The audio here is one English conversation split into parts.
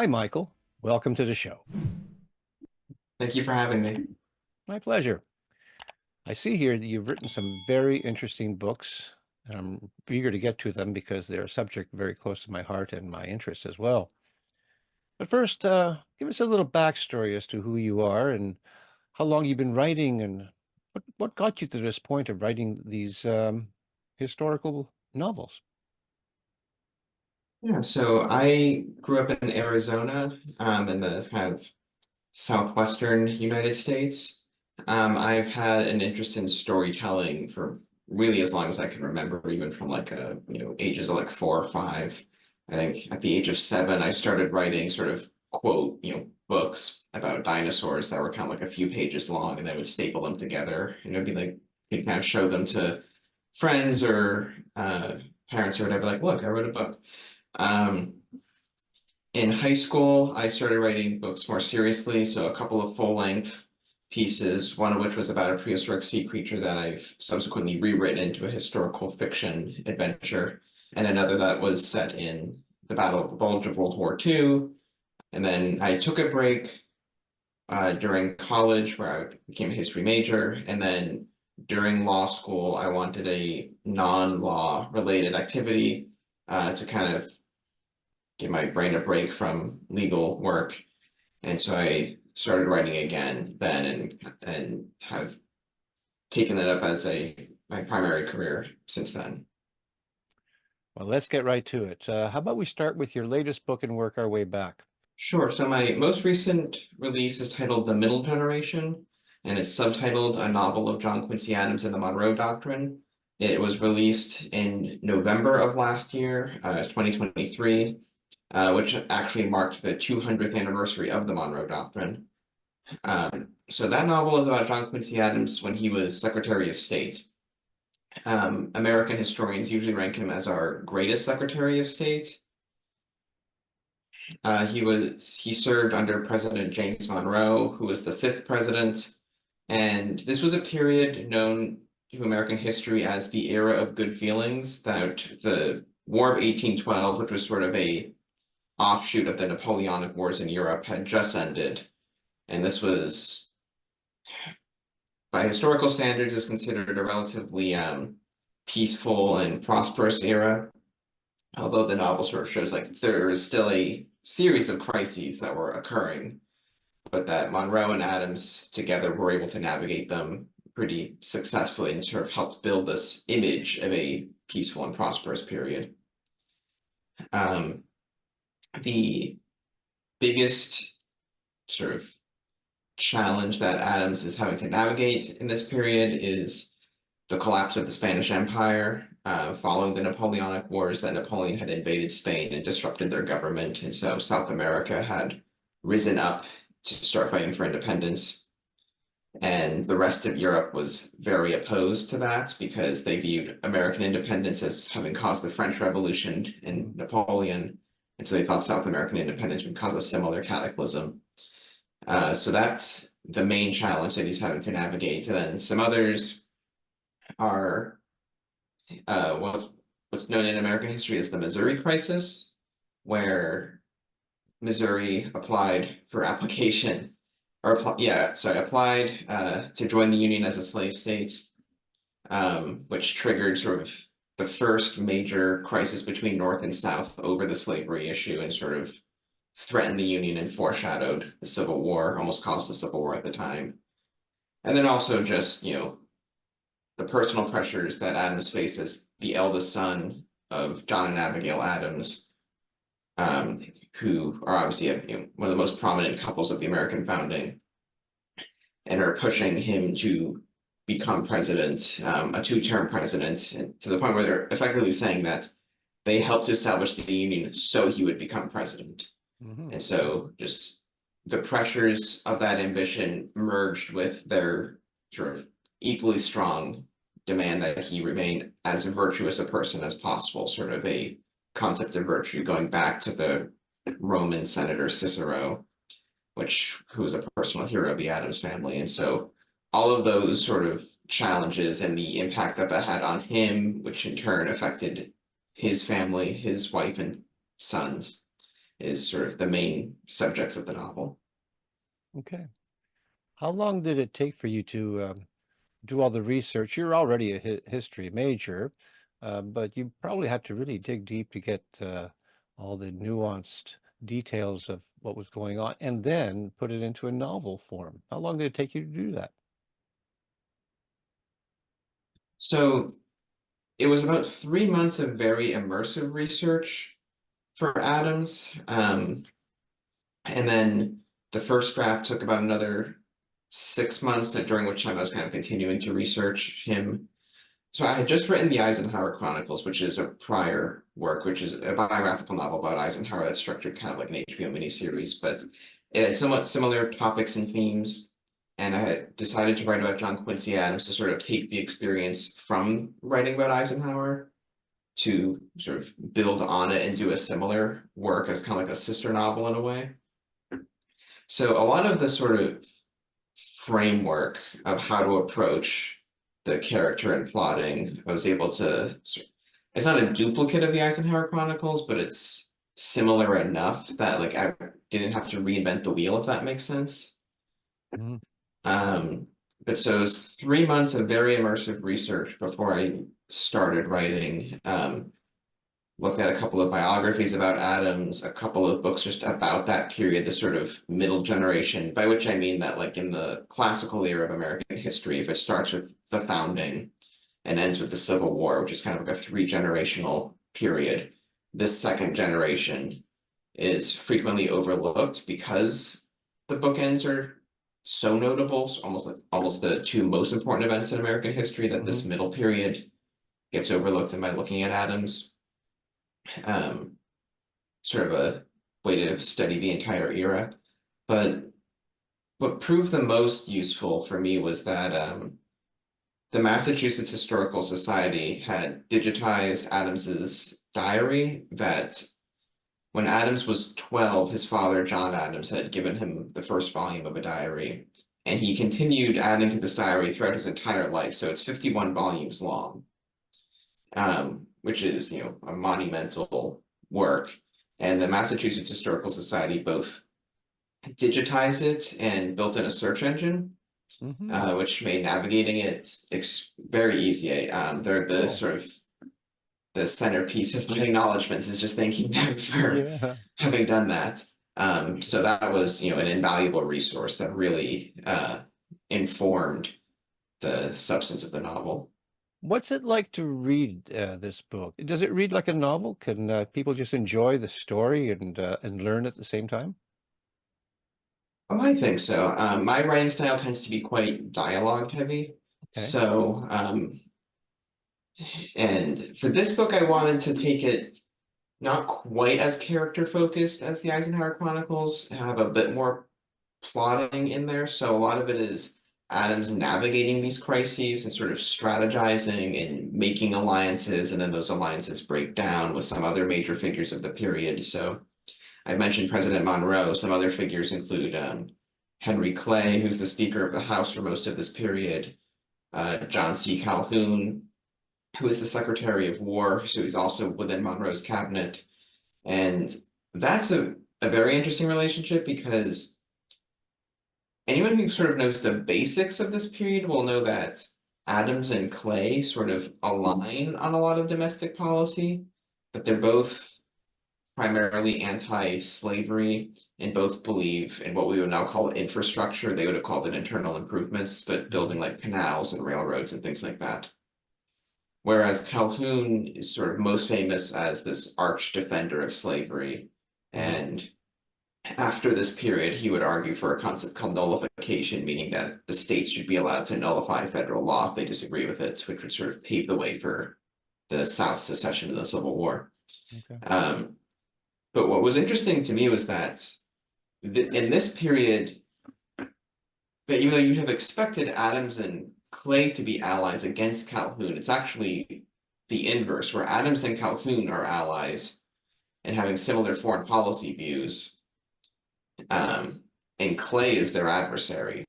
Hi, Michael. Welcome to the show. Thank you for having me. My pleasure. I see here that you've written some very interesting books, and I'm eager to get to them because they're a subject very close to my heart and my interest as well. But first, give us a little backstory as to who you are and how long you've been writing and what got you to this point of writing these historical novels. Yeah, so I grew up in Arizona, in the kind of southwestern United States. I've had an interest in storytelling for really as long as I can remember, even from ages of like 4 or 5. I think at the age of 7, I started writing sort of quote, books about dinosaurs that were kind of like a few pages long, and I would staple them together, and it would be like you kind of show them to friends or parents or whatever, like, look, I wrote a book. Um, in high school, I started writing books more seriously, so a couple of full-length pieces, one of which was about a prehistoric sea creature that I've subsequently rewritten into a historical fiction adventure, and another that was set in the Battle of the Bulge of World War II. And then I took a break during college where I became a history major, and then during law school, I wanted a non-law related activity to kind of give my brain a break from legal work. And so I started writing again then and have taken it up as a my primary career since then. Well, let's get right to it. How about we start with your latest book and work our way back? Sure. So my most recent release is titled The Middle Generation, and it's subtitled A Novel of John Quincy Adams and the Monroe Doctrine. It was released in November of last year, 2023, which actually marked the 200th anniversary of the Monroe Doctrine. So that novel is about John Quincy Adams when he was Secretary of State. American historians usually rank him as our greatest Secretary of State. He served under President James Monroe, who was the fifth president, and this was a period known to American history as the era of good feelings. That the War of 1812, which was sort of a offshoot of the Napoleonic Wars in Europe, had just ended, and this was, by historical standards, is considered a relatively peaceful and prosperous era. Although the novel sort of shows like there is still a series of crises that were occurring, but that Monroe and Adams together were able to navigate them pretty successfully and sort of helped build this image of a peaceful and prosperous period. Um, the biggest sort of challenge that Adams is having to navigate in this period is the collapse of the Spanish Empire, following the Napoleonic Wars. That Napoleon had invaded Spain and disrupted their government, and so South America had risen up to start fighting for independence. And the rest of Europe was very opposed to that because they viewed American independence as having caused the French Revolution and Napoleon, and so they thought South American independence would cause a similar cataclysm. So that's the main challenge that he's having to navigate. And then some others are what's known in American history as the Missouri Crisis, where Missouri applied for application, or applied to join the Union as a slave state, which triggered sort of the first major crisis between North and South over the slavery issue and sort of threatened the Union and foreshadowed the Civil War, almost caused the Civil War at the time. And then also just, the personal pressures that Adams faced as the eldest son of John and Abigail Adams, who are obviously one of the most prominent couples of the American founding, and are pushing him to become president, a two-term president, to the point where they're effectively saying that they helped to establish the Union so he would become president. Mm-hmm. And so just the pressures of that ambition merged with their sort of equally strong demand that he remain as virtuous a person as possible, sort of a concept of virtue going back to the Roman senator Cicero, who was a personal hero of the Adams family. And so all of those sort of challenges and the impact that that had on him, which in turn affected his family, his wife and sons, is sort of the main subjects of the novel. Okay. How long did it take for you to do all the research? You're already a history major, but you probably had to really dig deep to get all the nuanced details of what was going on and then put it into a novel form. How long did it take you to do that? So it was about 3 months of very immersive research for Adams. And then the first draft took about another 6 months, during which time I was kind of continuing to research him. So I had just written the Eisenhower Chronicles, which is a prior work, which is a biographical novel about Eisenhower that's structured kind of like an HBO miniseries, but it had somewhat similar topics and themes. And I had decided to write about John Quincy Adams to sort of take the experience from writing about Eisenhower to sort of build on it and do a similar work as kind of like a sister novel in a way. So a lot of the sort of framework of how to approach the character and plotting, I was able to. It's not a duplicate of the Eisenhower Chronicles, but it's similar enough that like I didn't have to reinvent the wheel, if that makes sense. Mhm. Um, but so it was 3 months of very immersive research before I started writing. Looked at a couple of biographies about Adams, a couple of books just about that period, the sort of middle generation, by which I mean that, like, in the classical era of American history, if it starts with the founding and ends with the Civil War, which is kind of like a three-generational period, this second generation is frequently overlooked because the bookends are so notable, so almost the two most important events in American history, that this Mhm. middle period gets overlooked in my looking at Adams. Um, Sort of a way to study the entire era. But what proved the most useful for me was that the Massachusetts Historical Society had digitized Adams's diary. That when Adams was 12, his father, John Adams, had given him the first volume of a diary. And he continued adding to this diary throughout his entire life. So it's 51 volumes long, which is, a monumental work. And the Massachusetts Historical Society both digitized it and built in a search engine, Mhm. which made navigating it very easy. They're the Oh, sort of the centerpiece of my acknowledgments, is just thanking them for yeah. having done that. So Okay. that was, an invaluable resource that really informed the substance of the novel. What's it like to read this book? Does it read like a novel? Can people just enjoy the story and learn at the same time? Oh, I think so. My writing style tends to be quite dialogue heavy. Okay. So, and for this book, I wanted to take it not quite as character focused as the Eisenhower Chronicles, have a bit more plotting in there. So a lot of it is Adams navigating these crises and sort of strategizing and making alliances, and then those alliances break down with some other major figures of the period. So I mentioned President Monroe. Some other figures include Henry Clay, who's the Speaker of the House for most of this period, John C. Calhoun, who is the Secretary of War, so he's also within Monroe's cabinet. And that's a very interesting relationship, because anyone who sort of knows the basics of this period will know that Adams and Clay sort of align on a lot of domestic policy, but they're both primarily anti-slavery and both believe in what we would now call infrastructure. They would have called it internal improvements, but building Mhm. like canals and railroads and things like that. Whereas Calhoun is sort of most famous as this arch defender of slavery. Mhm. And after this period, he would argue for a concept called nullification, meaning that the states should be allowed to nullify federal law if they disagree with it, which would sort of pave the way for the South's secession in the Civil War. Okay. Um, but what was interesting to me was that in this period, that even though you'd have expected Adams and Clay to be allies against Calhoun, it's actually the inverse, where Adams and Calhoun are allies and having similar foreign policy views, um, and Clay is their adversary.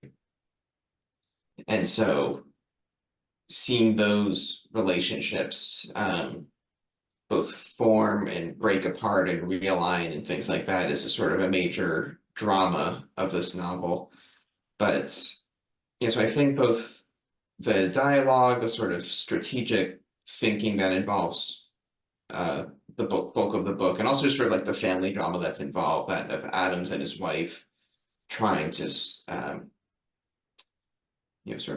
And so seeing those relationships both form and break apart and realign and things like that is a sort of a major drama of this novel. But yeah, so I think both the dialogue, the sort of strategic thinking that involves the bulk of the book, and also sort of like the family drama that's involved, that of Adams and his wife trying to sort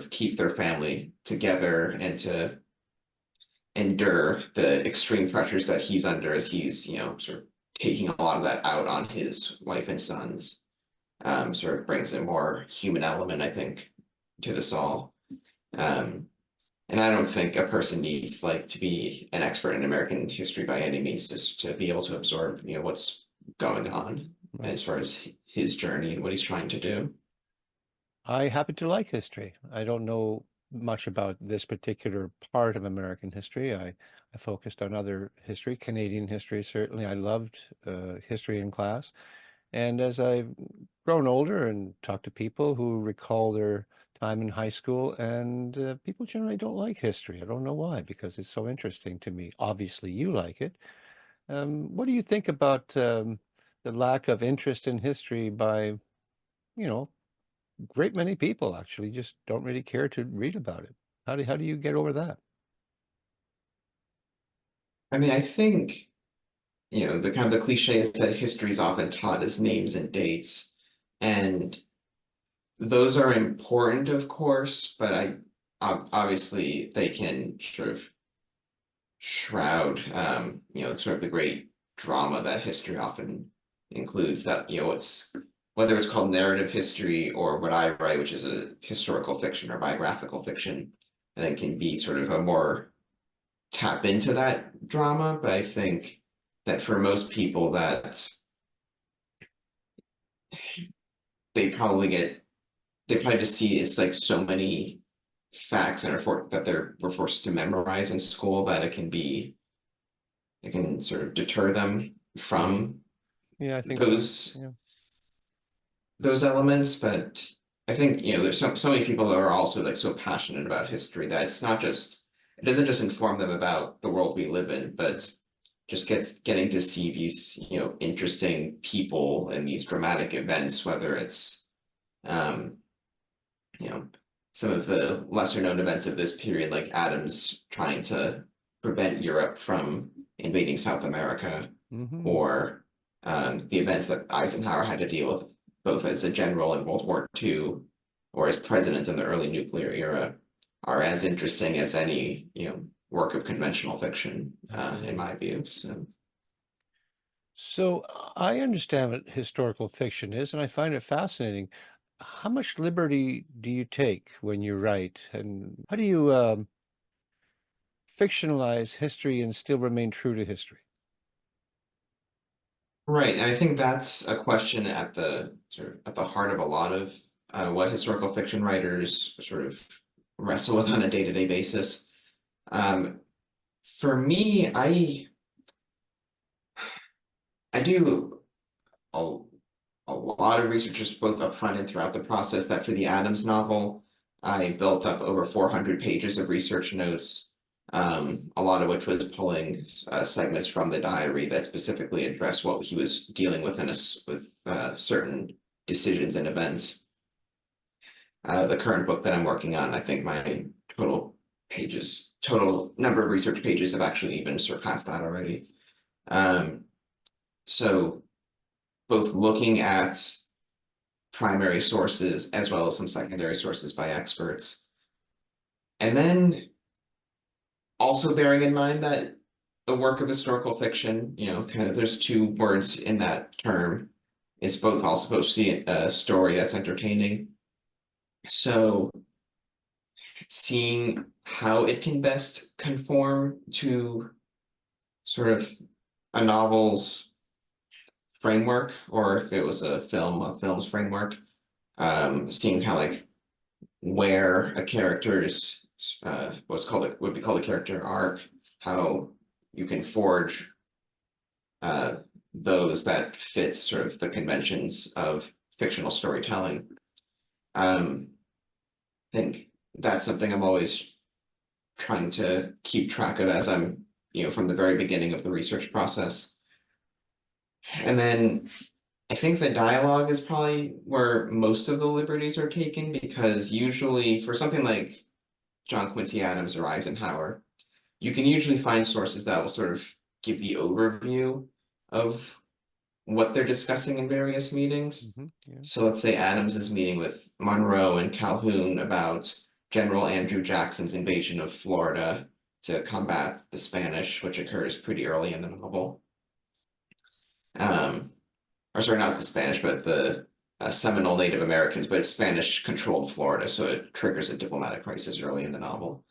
of keep their family together and to endure the extreme pressures that he's under as he's sort of taking a lot of that out on his wife and sons. Sort of brings a more human element, I think, to this all. Um, and I don't think a person needs like to be an expert in American history by any means just to be able to absorb, what's going on Right. as far as his journey and what he's trying to do. I happen to like history. I don't know much about this particular part of American history. I focused on other history, Canadian history, certainly. I loved history in class. And as I've grown older and talked to people who recall their time in high school, and people generally don't like history. I don't know why, because it's so interesting to me. Obviously, you like it. What do you think about the lack of interest in history by, you know, great many people actually just don't really care to read about it? How do you get over that? I mean, I think, the kind of the cliche is that history is often taught as names and dates. And those are important, of course, but obviously they can sort of shroud, sort of the great drama that history often includes. That it's whether it's called narrative history or what I write, which is a historical fiction or biographical fiction, and it can be sort of a more tap into that drama. But I think that for most people, that they probably get they probably just see it's like so many facts and that were forced to memorize in school that it can sort of deter them Hmm. from Yeah, I think so. those Yeah. those elements. But I think there's so many people that are also like so passionate about history that it doesn't just inform them about the world we live in, but just getting to see these interesting people and these dramatic events, whether it's um you know, some of the lesser known events of this period, like Adams trying to prevent Europe from invading South America, Hmm. or the events that Eisenhower had to deal with, both as a general in World War II or as president in the early nuclear era, are as interesting as any, work of conventional fiction, in Absolutely. my view. So. So I understand what historical fiction is, and I find it fascinating. How much liberty do you take when you write, and how do you fictionalize history and still remain true to history? Right, and I think that's a question at the heart of a lot of what historical fiction writers sort of wrestle with on a day-to-day basis. Um, for me, I do a, a lot of research just both upfront and throughout the process. That for the Adams novel, I built up over 400 pages of research notes, a lot of which was pulling segments from the diary that specifically addressed what he was dealing with with certain decisions and events. The current book that I'm working on, I think my total number of research pages have actually even surpassed that already. Um, so both looking at primary sources as well as some secondary sources by experts. And then also bearing in mind that the work of historical fiction, kind of there's two words in that term. It's both also supposed to be a story that's entertaining. So seeing how it can best conform to sort of a novel's framework, or if it was a film's framework, seeing how like where a character's would be called a character arc, how you can forge uh, those that fits sort of the conventions of fictional storytelling. I think that's something I'm always trying to keep track of as I'm from the very beginning of the research process. And then I think the dialogue is probably where most of the liberties are taken, because usually for something like John Quincy Adams or Eisenhower, you can usually find sources that will sort of give the overview of what they're discussing in various meetings. Yeah. So let's say Adams is meeting with Monroe and Calhoun about General Andrew Jackson's invasion of Florida to combat the Spanish, which occurs pretty early in the novel. Or sorry, not the Spanish, but the Seminole Native Americans, but it's Spanish-controlled Florida, so it triggers a diplomatic crisis early in the novel.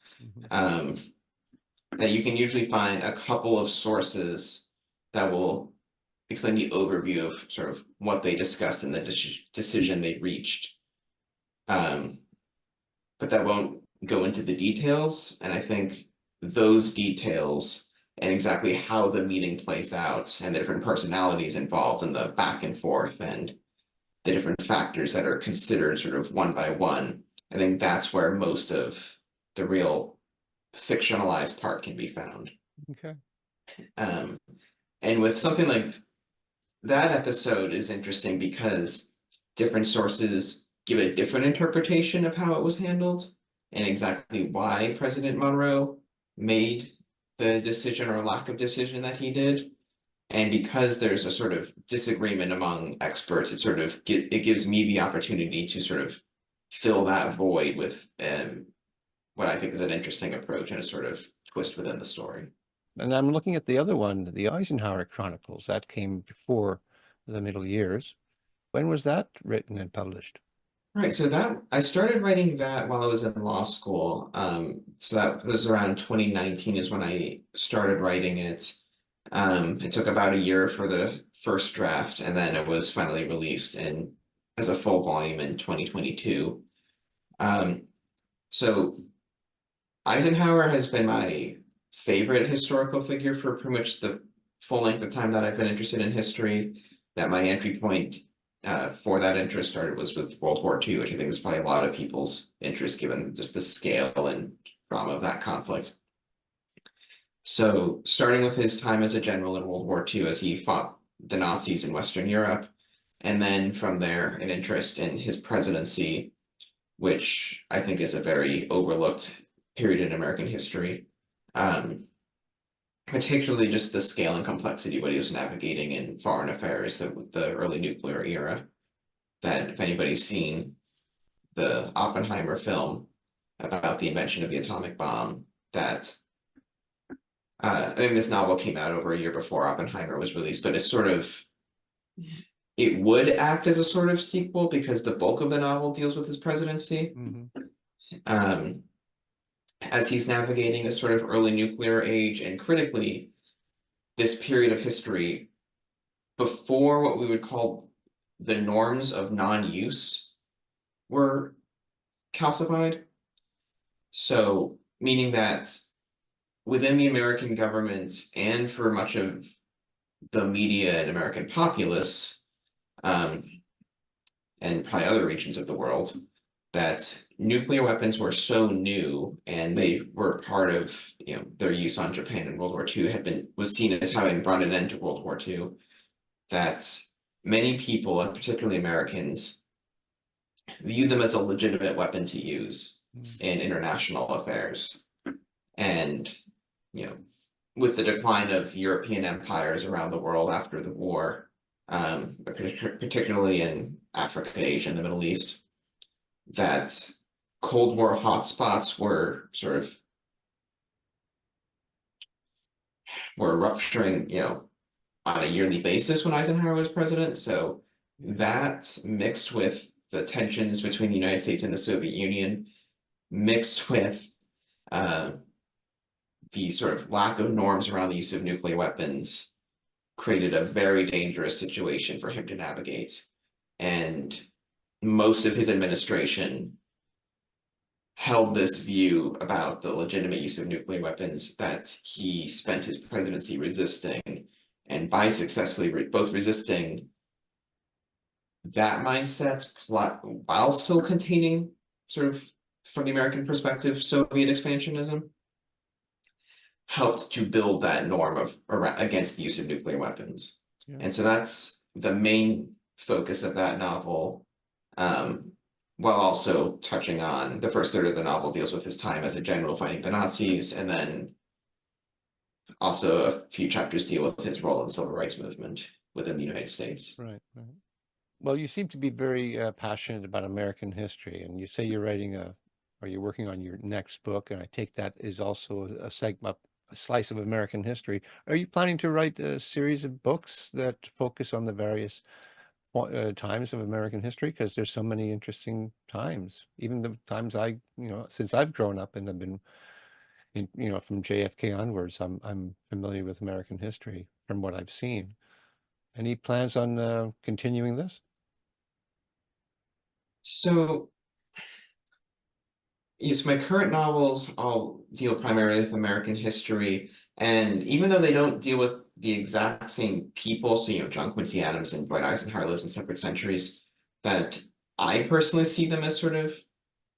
That you can usually find a couple of sources that will explain the overview of sort of what they discussed and the decision they reached. But that won't go into the details, and I think those details and exactly how the meeting plays out and the different personalities involved and the back and forth and the different factors that are considered sort of one by one, I think that's where most of the real fictionalized part can be found. Okay. And with something like that episode is interesting because different sources give a different interpretation of how it was handled and exactly why President Monroe made the decision or lack of decision that he did. And because there's a sort of disagreement among experts, it gives me the opportunity to sort of fill that void with what I think is an interesting approach and a sort of twist within the story. And I'm looking at the other one, the Eisenhower Chronicles, that came before the middle years. When was that written and published? Right, so that I started writing that while I was in law school. So that was around 2019 is when I started writing it. It took about a year for the first draft, and then it was finally released as a full volume in 2022. So Eisenhower has been my favorite historical figure for pretty much the full length of time that I've been interested in history. That my entry point for that interest started was with World War II, which I think is probably a lot of people's interest given just the scale and drama of that conflict. So starting with his time as a general in World War II as he fought the Nazis in Western Europe, and then from there an interest in his presidency, which I think is a very overlooked period in American history. Particularly just the scale and complexity what he was navigating in foreign affairs, the early nuclear era. That if anybody's seen the Oppenheimer film about the invention of the atomic bomb, that I mean, this novel came out over a year before Oppenheimer was released, but it would act as a sort of sequel because the bulk of the novel deals with his presidency. As he's navigating a sort of early nuclear age, and critically, this period of history before what we would call the norms of non-use were calcified. So, meaning that within the American government and for much of the media and American populace, and probably other regions of the world, that nuclear weapons were so new and they were part of their use on Japan in World War II was seen as having brought an end to World War II, that many people, and particularly Americans, view them as a legitimate weapon to use in international affairs. And with the decline of European empires around the world after the war, particularly in Africa, Asia, and the Middle East, that Cold War hotspots were rupturing, on a yearly basis when Eisenhower was president. So that mixed with the tensions between the United States and the Soviet Union, mixed with the sort of lack of norms around the use of nuclear weapons, created a very dangerous situation for him to navigate. And most of his administration held this view about the legitimate use of nuclear weapons that he spent his presidency resisting, and by successfully both resisting that mindset while still containing, sort of from the American perspective, Soviet expansionism. helped to build that norm of against the use of nuclear weapons. Yeah. And so that's the main focus of that novel, while also touching on the first third of the novel deals with his time as a general fighting the Nazis, and then also a few chapters deal with his role in the civil rights movement within the United States. Right. Right. Well, you seem to be very passionate about American history, and you say you're writing or you're working on your next book, and I take that is also a segment, a slice of American history. Are you planning to write a series of books that focus on the various times of American history? Because there's so many interesting times, even the times since I've grown up and have been from JFK onwards, I'm familiar with American history from what I've seen. Any plans on continuing this? So yes, my current novels all deal primarily with American history, and even though they don't deal with the exact same people, so John Quincy Adams and Dwight Eisenhower lives in separate centuries, that I personally see them as sort of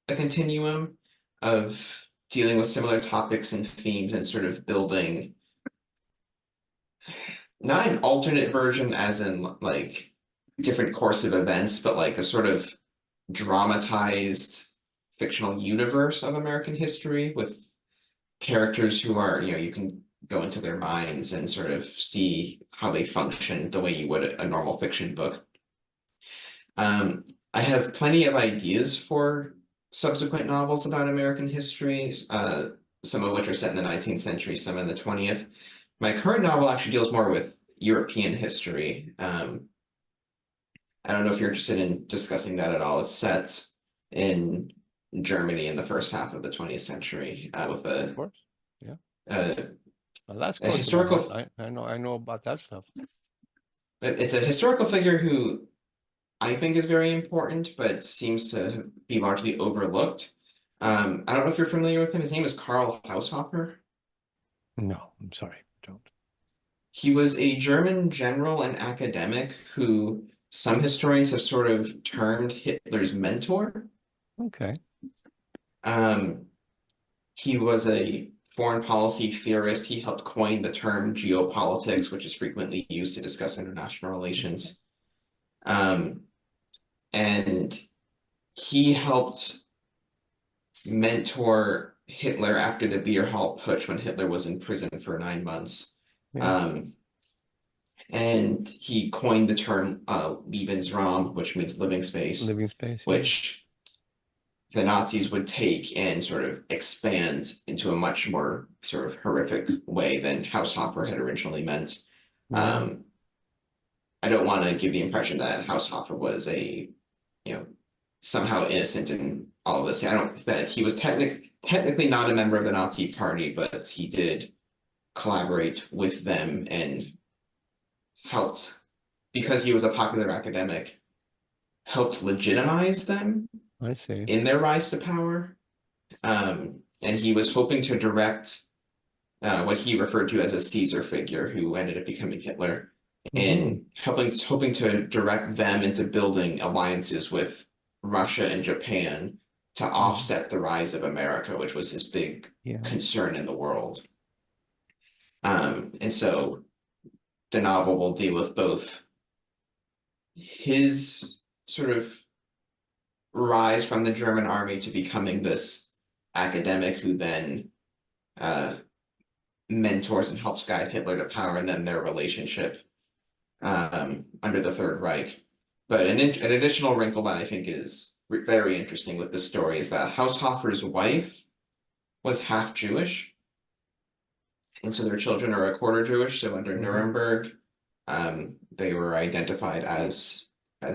a continuum of dealing with similar topics and themes and sort of building not an alternate version as in like different course of events, but like a sort of dramatized fictional universe of American history with characters who are, you can go into their minds and sort of see how they function the way you would a normal fiction book. I have plenty of ideas for subsequent novels about American history, some of which are set in the 19th century, some in the 20th. My current novel actually deals more with European history. I don't know if you're interested in discussing that at all. It's set in Germany in the first half of the 20th century, with Of course. Yeah. a, Well, that's a close to my heart. historical. I know about that stuff. It's a historical figure who I think is very important, but seems to be largely overlooked. I don't know if you're familiar with him. His name is Karl Haushofer. No, I'm sorry. Don't. He was a German general and academic who some historians have sort of termed Hitler's mentor. Okay. Um, he was a foreign policy theorist. He helped coin the term geopolitics, which is frequently used to discuss international Okay. relations. Um, and he helped mentor Hitler after the Beer Hall Putsch when Hitler was in prison for 9 months. Yeah. Um, and he coined the term Lebensraum, which means living space, Living space. Yeah. which the Nazis would take and sort of expand into a much more sort of horrific way than Haushofer had originally meant. Right. Um, I don't want to give the impression that Haushofer was you know, somehow innocent in all of this. I don't that he was technically not a member of the Nazi Party, but he did collaborate with them and helped, because he was a popular academic, helped legitimize them I see. in their rise to power. And he was hoping to direct what he referred to as a Caesar figure, who ended up becoming Hitler, Hmm. in hoping to direct them into building alliances with Russia and Japan to Hmm. offset the rise of America, which was his big Yeah. concern in the world. And so the novel will deal with both his sort of rise from the German army to becoming this academic who then uh, mentors and helps guide Hitler to power, and then their relationship under the Third Reich. But an additional wrinkle that I think is very interesting with this story is that Haushofer's wife was half Jewish, and so their children are a quarter Jewish. So under Hmm. Nuremberg, they were identified as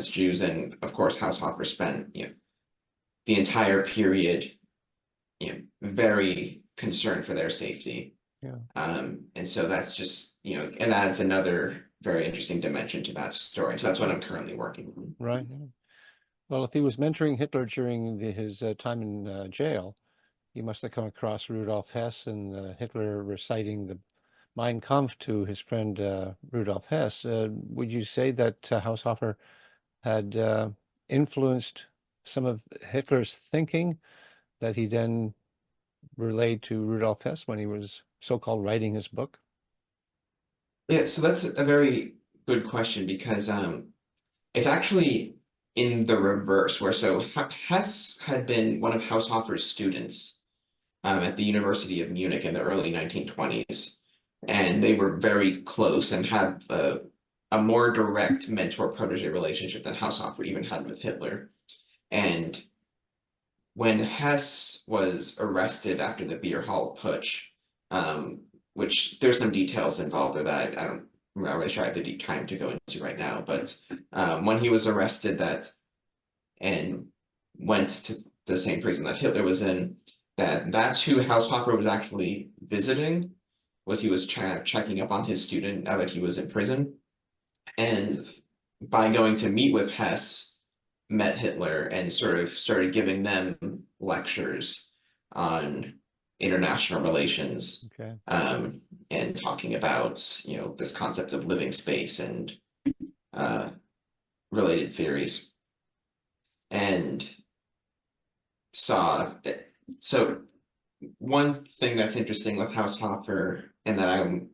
Jews, and of course Haushofer spent the entire period very concerned for their safety. Yeah. And so that's just, it adds another very interesting dimension to that story. So that's what I'm currently working on. Right. Yeah. Well, if he was mentoring Hitler during his time in jail, he must have come across Rudolf Hess and Hitler reciting the Mein Kampf to his friend Rudolf Hess. Would you say that Haushofer had influenced some of Hitler's thinking that he then relayed to Rudolf Hess when he was so-called writing his book? Yeah, so that's a very good question because it's actually in the reverse, where so Hess had been one of Haushofer's students at the University of Munich in the early 1920s, and they were very close and had a more direct mentor-protege relationship than Haushofer even had with Hitler. And when Hess was arrested after the beer hall putsch, um, which there's some details involved with that. I'm not really sure I have the deep time to go into right now, but when he was arrested and went to the same prison that Hitler was in, that's who Haushofer was actually visiting, was he was checking up on his student now that he was in prison. And by going to meet with Hess, met Hitler and sort of started giving them lectures on international relations, Okay. and talking about, this concept of living space and uh, related theories. And saw so one thing that's interesting with Haushofer and that I'm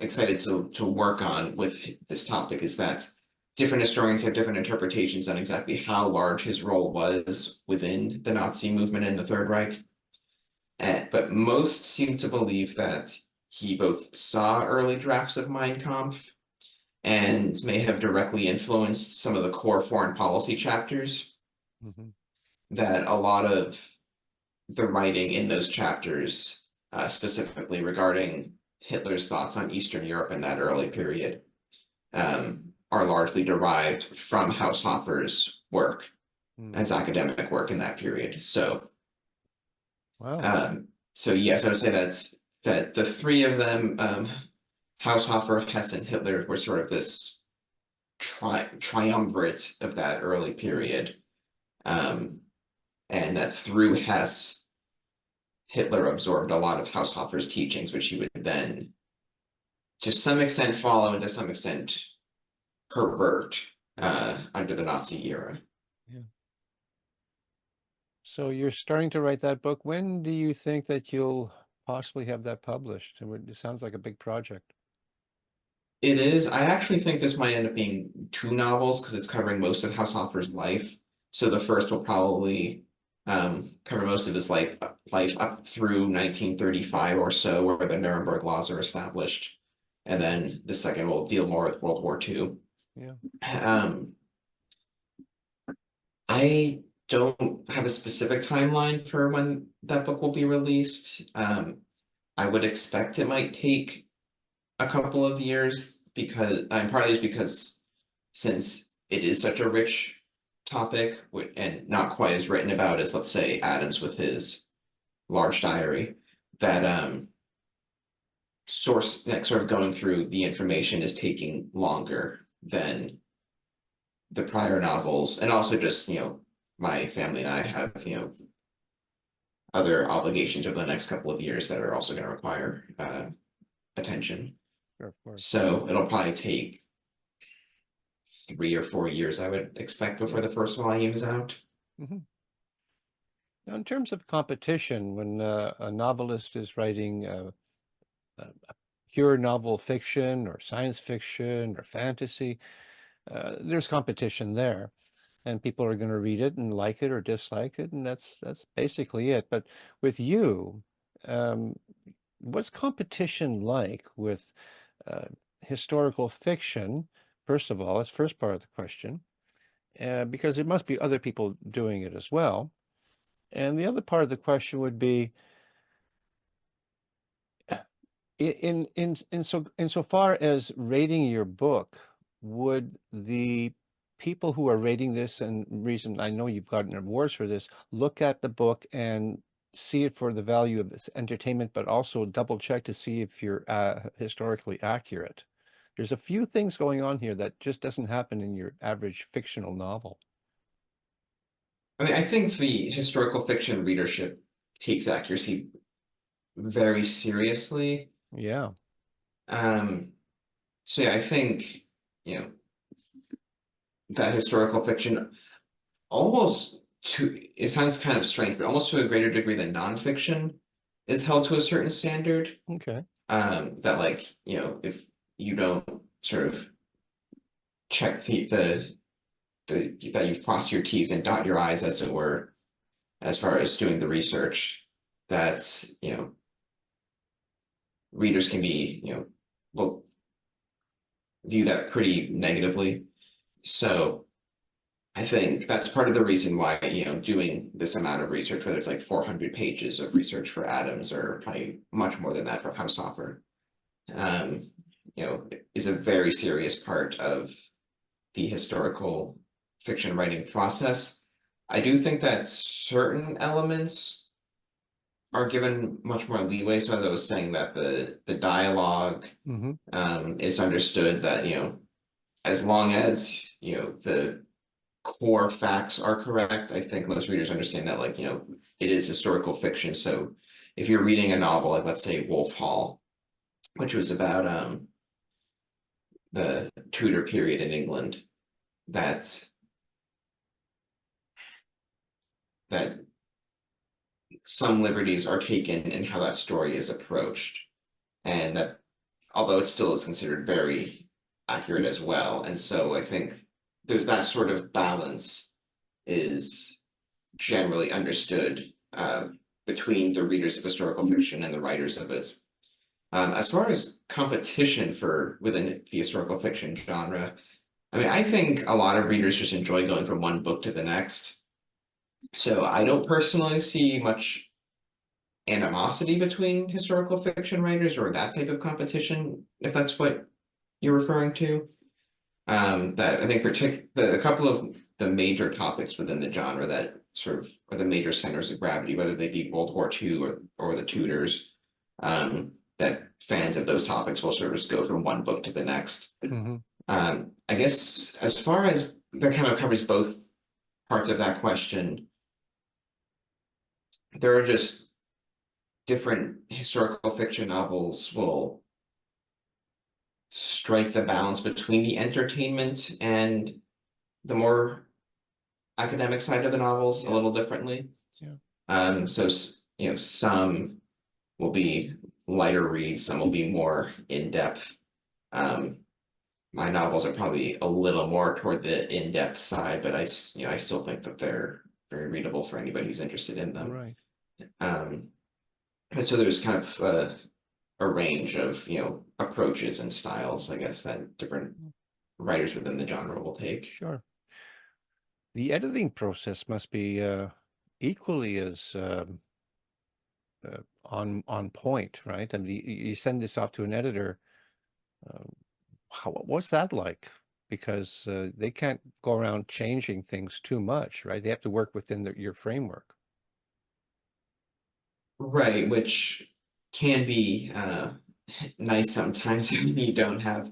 excited to work on with this topic is that different historians have different interpretations on exactly how large his role was within the Nazi movement in the Third Reich. But most seem to believe that he both saw early drafts of Mein Kampf and may have directly influenced some of the core foreign policy chapters, Mm-hmm. that a lot of the writing in those chapters, specifically regarding Hitler's thoughts on Eastern Europe in that early period, are largely derived from Haushofer's work Mm. as academic work in that period. Wow. So yes, I would say that the three of them, Haushofer, Hess, and Hitler, were sort of this triumvirate of that early period, and that through Hess, Hitler absorbed a lot of Haushofer's teachings, which he would then, to some extent, follow and to some extent pervert Yeah. under the Nazi era. Yeah. So you're starting to write that book. When do you think that you'll possibly have that published? It sounds like a big project. It is. I actually think this might end up being two novels because it's covering most of Haushofer's life. So the first will probably cover most of his life up through 1935 or so, where the Nuremberg laws are established, and then the second will deal more with World War II. Yeah. Um, I don't have a specific timeline for when that book will be released. I would expect it might take a couple of years because partly is because since it is such a rich topic and not quite as written about as, let's say, Adams with his large diary, that source that sort of going through the information is taking longer than the prior novels, and also just, my family and I have, other obligations over the next couple of years that are also going to require attention. Sure, of course. So it'll probably take 3 or 4 years, I would expect, before Yeah. the first volume is out. Hmm. Now, in terms of competition, when a novelist is writing a pure novel fiction or science fiction or fantasy, there's competition there, and people are going to read it and like it or dislike it, and that's basically it. But with you, um, what's competition like with uh, historical fiction? First of all, that's first part of the question, because there must be other people doing it as well. And the other part of the question would be, insofar as rating your book, would the people who are rating this, and reason I know you've gotten awards for this, look at the book and see it for the value of its entertainment, but also double check to see if you're historically accurate? There's a few things going on here that just doesn't happen in your average fictional novel. I mean, I think the historical fiction readership takes accuracy very seriously. Yeah. Um, so yeah, I think, you know, that historical fiction almost to, it sounds kind of strange, but almost to a greater degree than nonfiction, is held to a certain standard. Okay. That like, if you don't sort of check that you cross your T's and dot your I's, as it were, as far as doing the research, that, readers can be, will view that pretty negatively. So I think that's part of the reason why, doing this amount of research, whether it's like 400 pages of research for Adams or probably much more than that for Haushofer, um, is a very serious part of the historical fiction writing process. I do think that certain elements are given much more leeway. So as I was saying, that the dialogue Mm-hmm. is understood that, as long as, the core facts are correct, I think most readers understand that, like, it is historical fiction. So if you're reading a novel, like let's say Wolf Hall, which was about the Tudor period in England, that that some liberties are taken in how that story is approached, and that although it still is considered very accurate as well. And so I think there's that sort of balance is generally understood between the readers of historical fiction and the writers of it. As far as competition for within the historical fiction genre, I mean, I think a lot of readers just enjoy going from one book to the next. So I don't personally see much animosity between historical fiction writers or that type of competition, if that's what you're referring to. That I think a couple of the major topics within the genre that sort of are the major centers of gravity, whether they be World War II or the Tudors, that fans of those topics will sort of just go from one book to the next. Mm-hmm. I guess as far as that kind of covers both parts of that question, there are just different historical fiction novels will strike the balance between the entertainment and the more academic side of the novels a little differently. Yeah. So some will be lighter reads, some will be more in depth. My novels are probably a little more toward the in depth side, but I still think that they're very readable for anybody who's interested in them. Right. And so there's kind of a range of approaches and styles, I guess, that different writers within the genre will take. Sure. The editing process must be equally as on point, right? I mean, you send this off to an editor. Uh, what's that like? Because they can't go around changing things too much, right? They have to work within your framework. Right, which can be nice sometimes when you don't have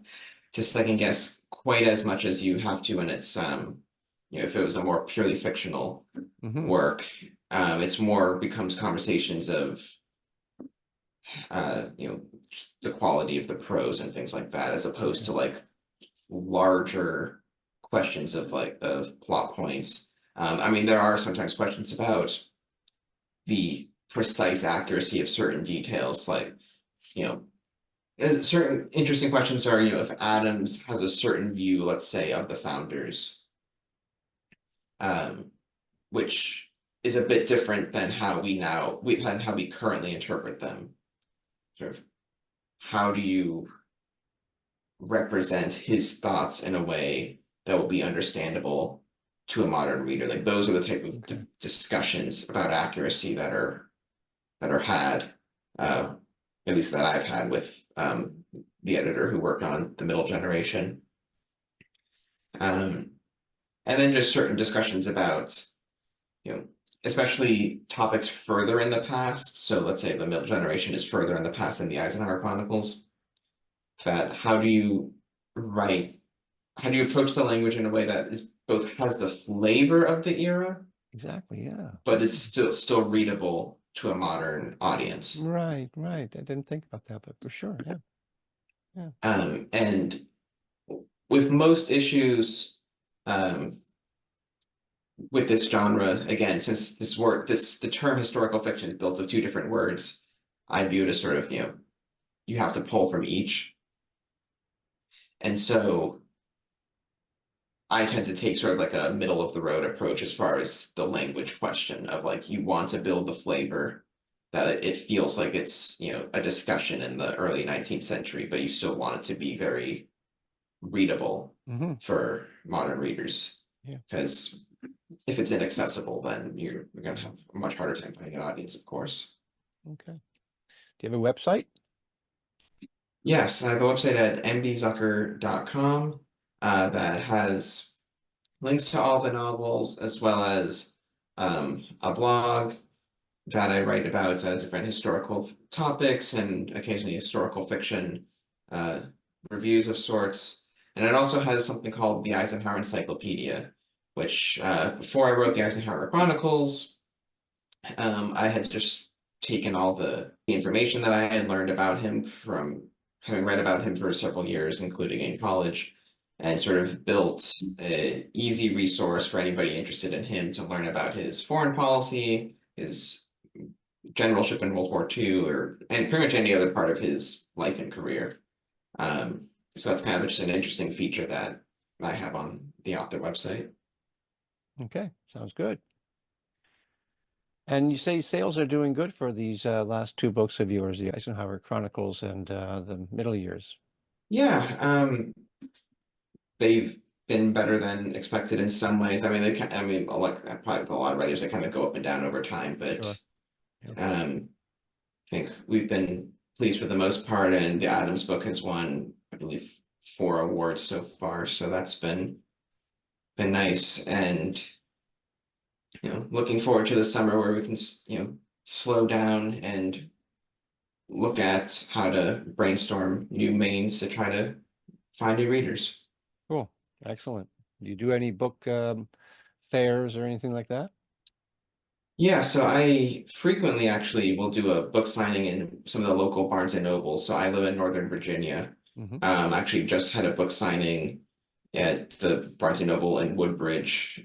to second guess quite as much as you have to when it's if it was a more purely fictional Mm-hmm. work, it's more becomes conversations of just the quality of the prose and things like that, as opposed Okay. to like larger questions of plot points. I mean, there are sometimes questions about the precise accuracy of certain details, like, certain interesting questions are, if Adams has a certain view, let's say, of the founders, which is a bit different than how we currently interpret them. Sort of, how do you represent his thoughts in a way that will be understandable to a modern reader? Like, those are the type of Okay. discussions about accuracy that are had, at least that I've had with the editor who worked on the middle generation. And then just certain discussions about, especially topics further in the past. So let's say the middle generation is further in the past than the Eisenhower Chronicles. That write, how do you approach the language in a way that is both has the flavor of the era, Exactly. Yeah. but is still readable to a modern audience. Right. Right. I didn't think about that, but for sure. Yeah. Yeah. And with most issues, with this genre, again, since the term historical fiction is built of two different words, I view it as sort of, you have to pull from each. And so I tend to take sort of like a middle of the road approach as far as the language question of like you want to build the flavor that it feels like it's, a discussion in the early 19th century, but you still want it to be very readable Mm-hmm. for modern readers. Yeah. Because if it's inaccessible, then you're going to have a much harder time finding an audience, of course. Okay. Do you have a website? Yes, I have a website at mbzucker.com that has links to all the novels as well as a blog that I write about different historical topics and occasionally historical fiction uh, reviews of sorts. And it also has something called the Eisenhower Encyclopedia, which before I wrote the Eisenhower Chronicles, I had just taken all the information that I had learned about him from having read about him for several years, including in college, and sort of built an easy resource for anybody interested in him to learn about his foreign policy, his generalship in World War II, and pretty much any other part of his life and career. So that's kind of just an interesting feature that I have on the author website. Okay, sounds good. And you say sales are doing good for these last two books of yours, the Eisenhower Chronicles and the Middle Years. Yeah, they've been better than expected in some ways. I mean, I mean, like probably with a lot of writers, they kind of go up and down over time, but Sure. Yeah. I think we've been pleased for the most part, and the Adams book has won, I believe, 4 awards so far, so that's been nice, and looking forward to the summer where we can slow down and look at how to brainstorm new mains to try to find new readers. Cool. Excellent. Do you do any book fairs or anything like that? Yeah, so I frequently actually will do a book signing in some of the local Barnes and Nobles. So I live in Northern Virginia. Mm-hmm. Actually just had a book signing at the Barnes and Noble in Woodbridge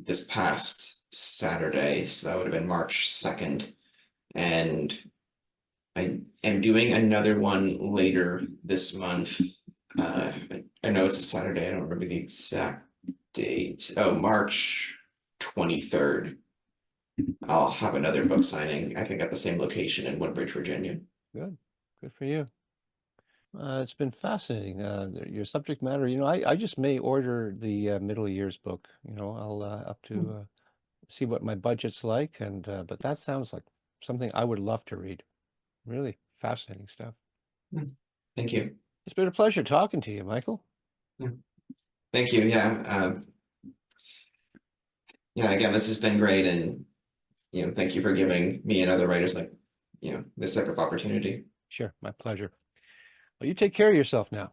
this past Saturday. So that would have been March 2nd. And I am doing another one later this month. I know it's a Saturday. I don't remember the exact date. Oh, March 23rd. I'll have another book signing, I think at the same location in Woodbridge, Virginia. Good. Good for you. It's been fascinating. Your subject matter, I just may order the Middle Years book. I'll up to see what my budget's like, and but that sounds like something I would love to read. Really fascinating stuff. Thank you. It's been a pleasure talking to you, Michael. Thank you. Yeah. Yeah, again, this has been great. And, thank you for giving me and other writers like, this type of opportunity. Sure, my pleasure. Well, you take care of yourself now.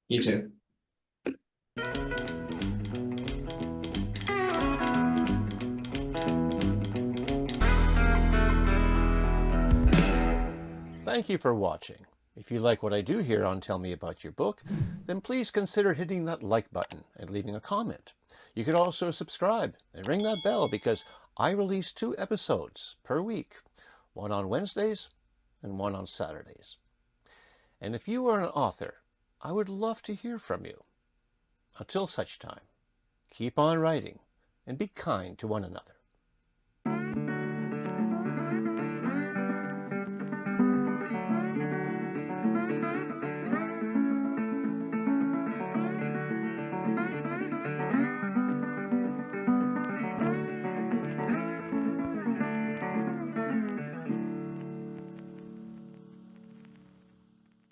You too. Thank you for watching. If you like what I do here on Tell Me About Your Book, then please consider hitting that like button and leaving a comment. You can also subscribe and ring that bell because I release 2 episodes per week, one on Wednesdays and one on Saturdays. And if you are an author, I would love to hear from you. Until such time, keep on writing and be kind to one another.